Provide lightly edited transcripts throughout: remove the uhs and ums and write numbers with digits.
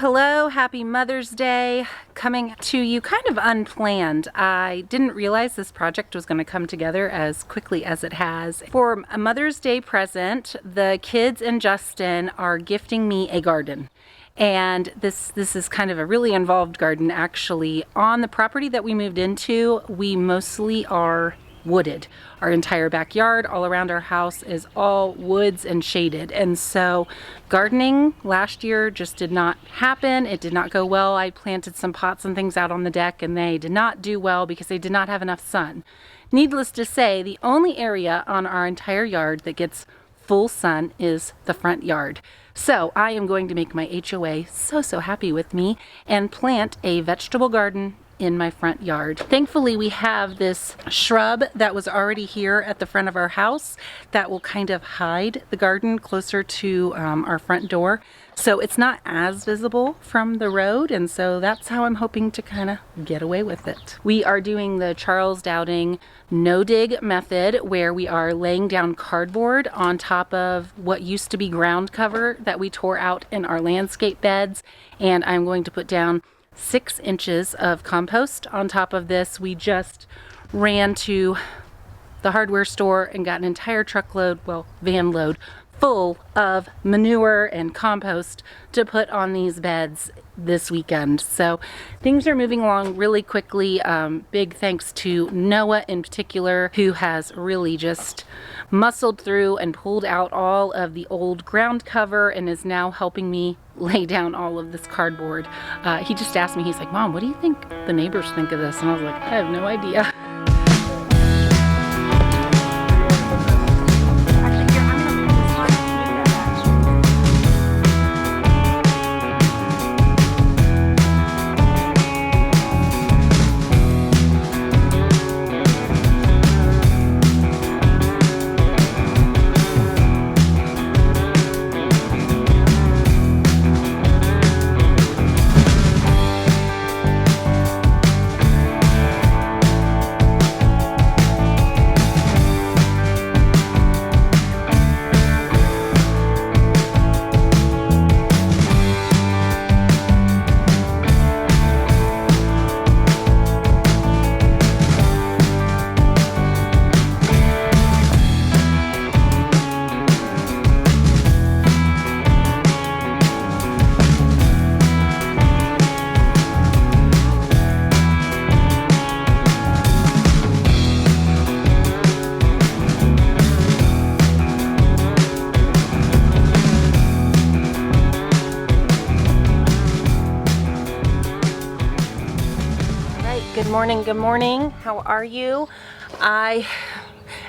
Hello, happy Mother's Day. Coming to you kind of unplanned. I didn't realize this project was going to come together as quickly as it has. For a Mother's Day present, the kids and Justin are gifting me a garden. And this is kind of a really involved garden actually. On the property that we moved into, we mostly are wooded. Our entire backyard all around our house is all woods and shaded, and so gardening last year just did not happen. It did not go well. I planted some pots and things out on the deck and they did not do well because they did not have enough sun. Needless to say, the only area on our entire yard that gets full sun is the front yard. So I am going to make my HOA so happy with me and plant a vegetable garden in my front yard. Thankfully, we have this shrub that was already here at the front of our house that will kind of hide the garden closer to our front door. So it's not as visible from the road, and so that's how I'm hoping to kind of get away with it. We are doing the Charles Dowding no-dig method, where we are laying down cardboard on top of what used to be ground cover that we tore out in our landscape beds, and I'm going to put down 6 inches of compost on top of this. We just ran to the hardware store and got an entire truckload, well, van load, full of manure and compost to put on these beds this weekend. So things are moving along really quickly. Big thanks to Noah in particular, who has really just muscled through and pulled out all of the old ground cover and is now helping me lay down all of this cardboard. He just asked me, he's like, "Mom, what do you think the neighbors think of this?" And I was like, I have no idea. Good morning. How are you? I,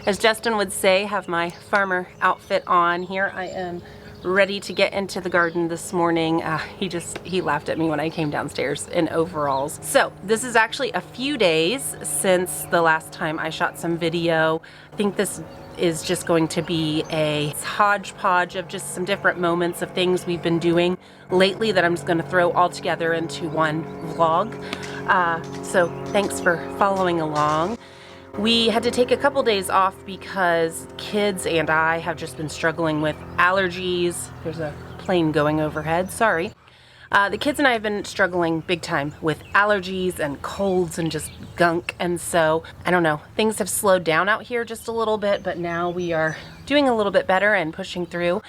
as Justin would say, have my farmer outfit on here. I am ready to get into the garden this morning. He laughed at me when I came downstairs in overalls. So this is actually a few days since the last time I shot some video. I think this is just going to be a hodgepodge of just some different moments of things we've been doing lately that I'm just going to throw all together into one vlog. So thanks for following along. We had to take a couple days off because kids and I have just been struggling with allergies. There's a plane going overhead, sorry. The kids and I have been struggling big time with allergies and colds and just gunk, and so, I don't know, things have slowed down out here just a little bit, but now we are doing a little bit better and pushing through.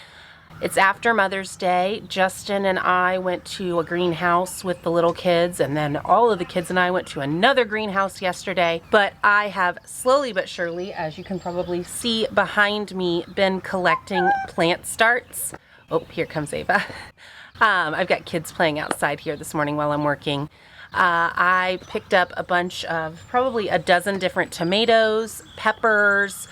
It's after Mother's Day. Justin and I went to a greenhouse with the little kids, and then all of the kids and I went to another greenhouse yesterday. But I have slowly but surely, as you can probably see behind me, been collecting plant starts. Oh, here comes Ava. I've got kids playing outside here this morning while I'm working. I picked up a bunch of, probably a dozen different tomatoes, peppers,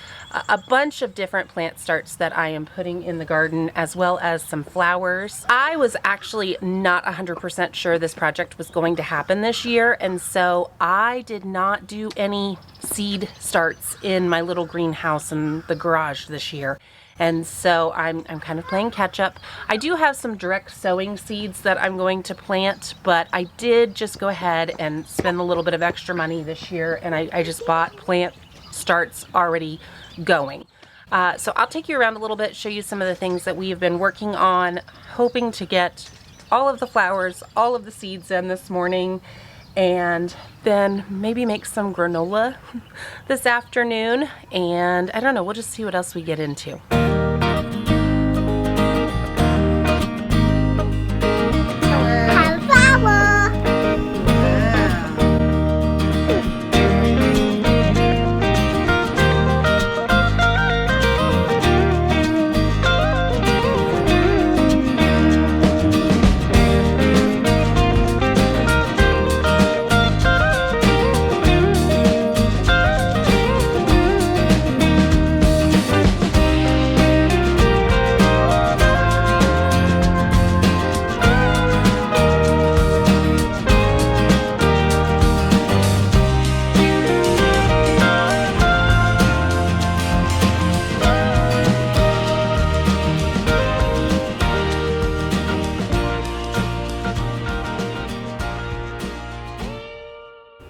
a bunch of different plant starts that I am putting in the garden, as well as some flowers. I was actually not 100% sure this project was going to happen this year, and so I did not do any seed starts in my little greenhouse in the garage this year. And so I'm kind of playing catch up. I do have some direct sowing seeds that I'm going to plant, but I did just go ahead and spend a little bit of extra money this year, and I just bought plant starts already going. So I'll take you around a little bit, show you some of the things that we have been working on, hoping to get all of the flowers, all of the seeds in this morning, and then maybe make some granola this afternoon. And I don't know, we'll just see what else we get into.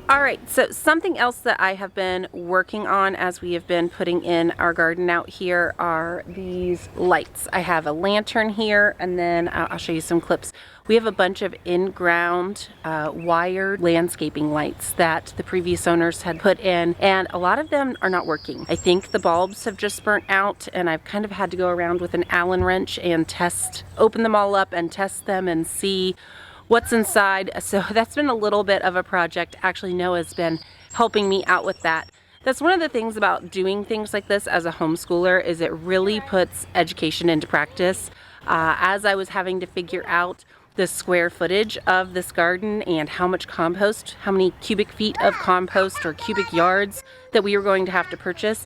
Alright, so something else that I have been working on as we have been putting in our garden out here are these lights. I have a lantern here, and then I'll show you some clips. We have a bunch of in-ground wired landscaping lights that the previous owners had put in, and a lot of them are not working. I think the bulbs have just burnt out, and I've kind of had to go around with an Allen wrench and open them all up and test them and see what's inside. So that's been a little bit of a project. Actually, Noah's been helping me out with that. That's one of the things about doing things like this as a homeschooler, is it really puts education into practice. As I was having to figure out the square footage of this garden and how much compost, how many cubic feet of compost or cubic yards that we were going to have to purchase,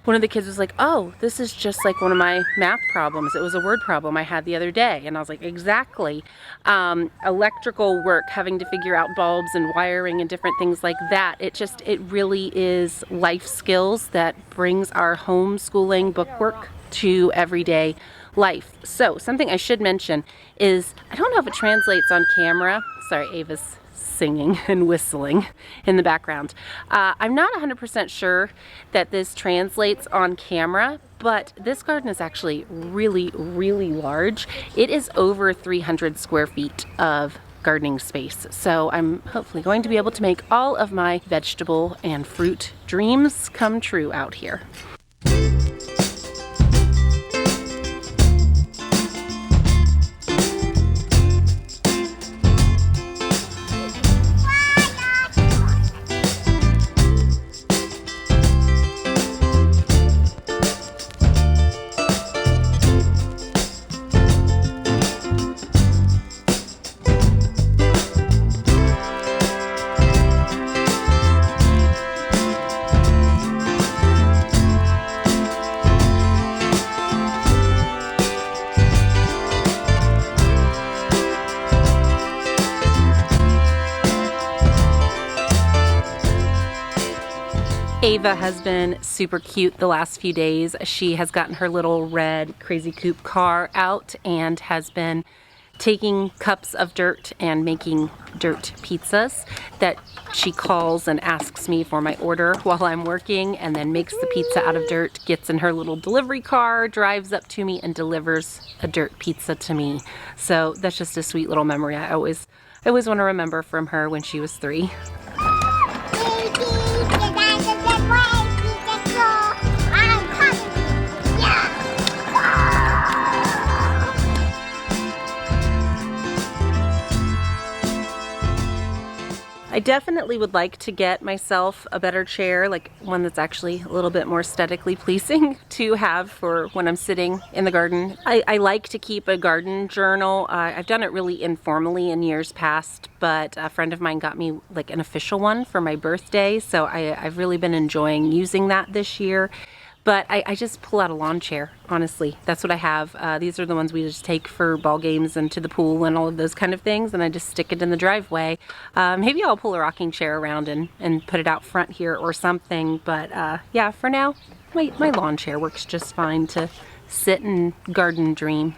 one of the kids was like, oh, this is just like one of my math problems. It was a word problem I had the other day. And I was like, exactly. Electrical work, having to figure out bulbs and wiring and different things like that. It really is life skills that brings our homeschooling bookwork to everyday life. So something I should mention is, I don't know if it translates on camera. Sorry, Ava's singing and whistling in the background. I'm not 100% sure that this translates on camera, but this garden is actually really, really large. It is over 300 square feet of gardening space. So I'm hopefully going to be able to make all of my vegetable and fruit dreams come true out here. Ava has been super cute the last few days. She has gotten her little red Crazy Coupe car out and has been taking cups of dirt and making dirt pizzas that she calls and asks me for my order while I'm working, and then makes the pizza out of dirt, gets in her little delivery car, drives up to me and delivers a dirt pizza to me. So that's just a sweet little memory I always want to remember from her when she was 3. I definitely would like to get myself a better chair, like one that's actually a little bit more aesthetically pleasing to have for when I'm sitting in the garden. I like to keep a garden journal. I've done it really informally in years past, but a friend of mine got me like an official one for my birthday, so I've really been enjoying using that this year. But I just pull out a lawn chair, honestly. That's what I have. These are the ones we just take for ball games and to the pool and all of those kind of things, and I just stick it in the driveway. Maybe I'll pull a rocking chair around and put it out front here or something, but yeah, for now, my lawn chair works just fine to sit and garden dream.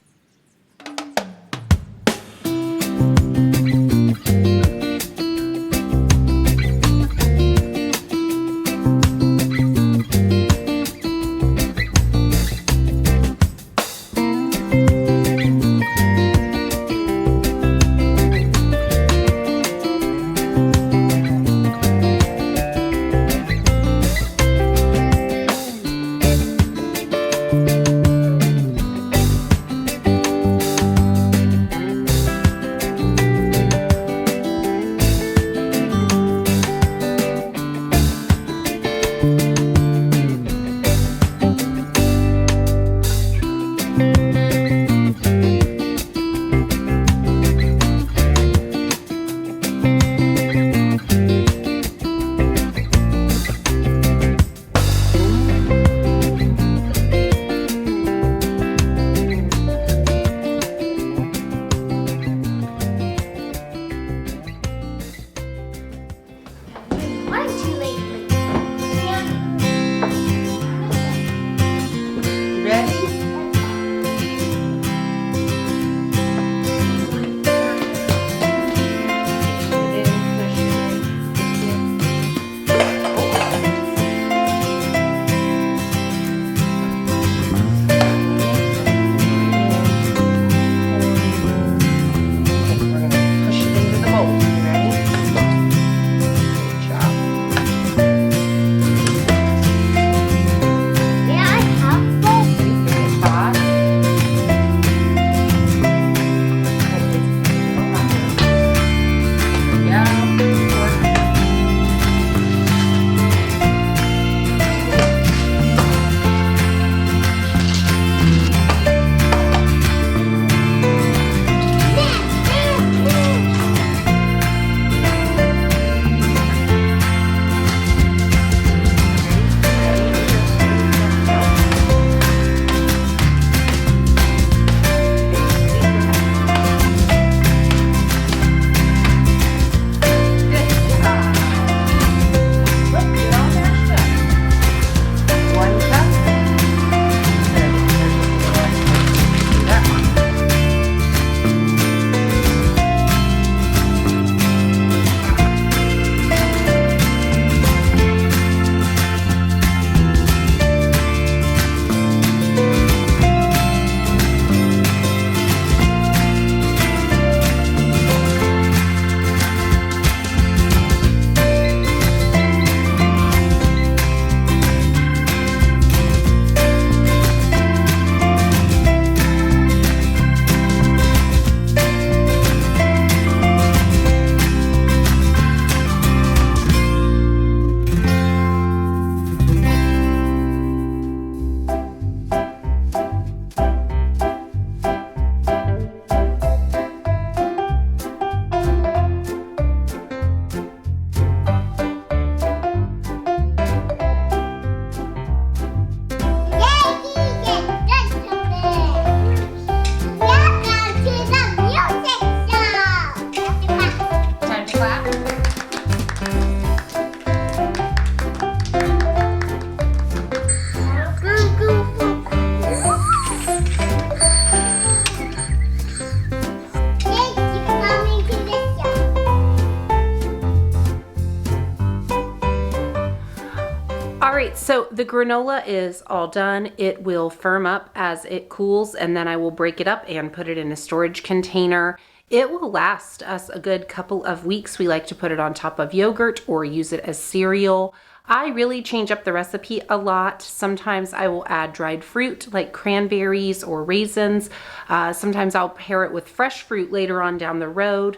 Alright, so the granola is all done. It will firm up as it cools, and then I will break it up and put it in a storage container. It will last us a good couple of weeks. We like to put it on top of yogurt or use it as cereal. I really change up the recipe a lot. Sometimes I will add dried fruit like cranberries or raisins. Sometimes I'll pair it with fresh fruit later on down the road.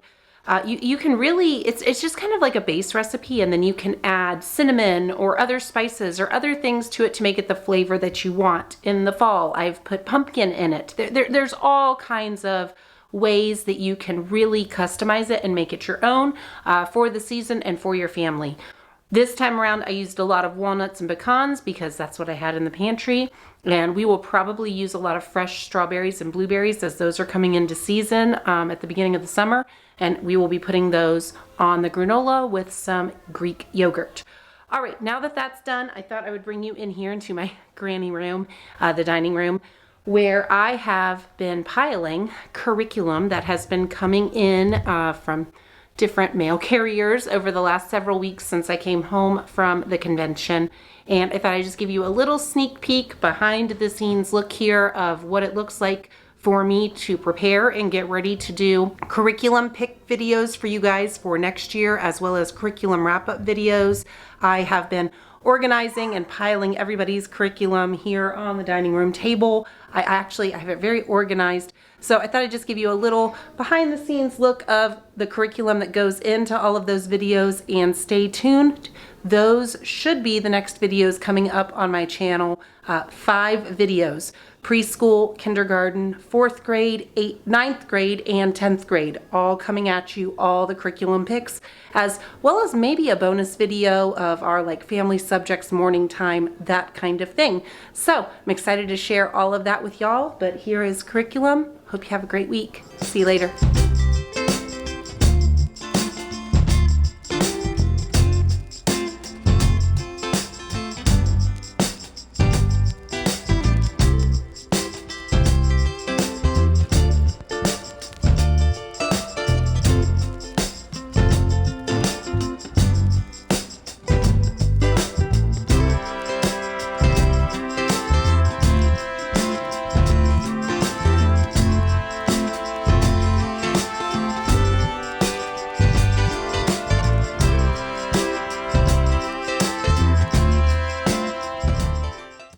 You can really, it's just kind of like a base recipe, and then you can add cinnamon or other spices or other things to it to make it the flavor that you want. In the fall, I've put pumpkin in it. There's all kinds of ways that you can really customize it and make it your own for the season and for your family. This time around, I used a lot of walnuts and pecans because that's what I had in the pantry. And we will probably use a lot of fresh strawberries and blueberries as those are coming into season at the beginning of the summer. And we will be putting those on the granola with some Greek yogurt. All right, now that that's done, I thought I would bring you in here into my granny room, the dining room, where I have been piling curriculum that has been coming in from different mail carriers over the last several weeks since I came home from the convention. And I thought I'd just give you a little sneak peek behind the scenes look here of what it looks like for me to prepare and get ready to do curriculum pick videos for you guys for next year, as well as curriculum wrap-up videos. I have been organizing and piling everybody's curriculum here on the dining room table. I have it very organized. So I thought I'd just give you a little behind the scenes look of the curriculum that goes into all of those videos, and stay tuned. Those should be the next videos coming up on my channel, 5 videos. preschool, kindergarten, 4th grade, 9th grade, and 10th grade, all coming at you, all the curriculum picks, as well as maybe a bonus video of our like family subjects, morning time, that kind of thing. So I'm excited to share all of that with y'all, but here is curriculum. Hope you have a great week. See you later.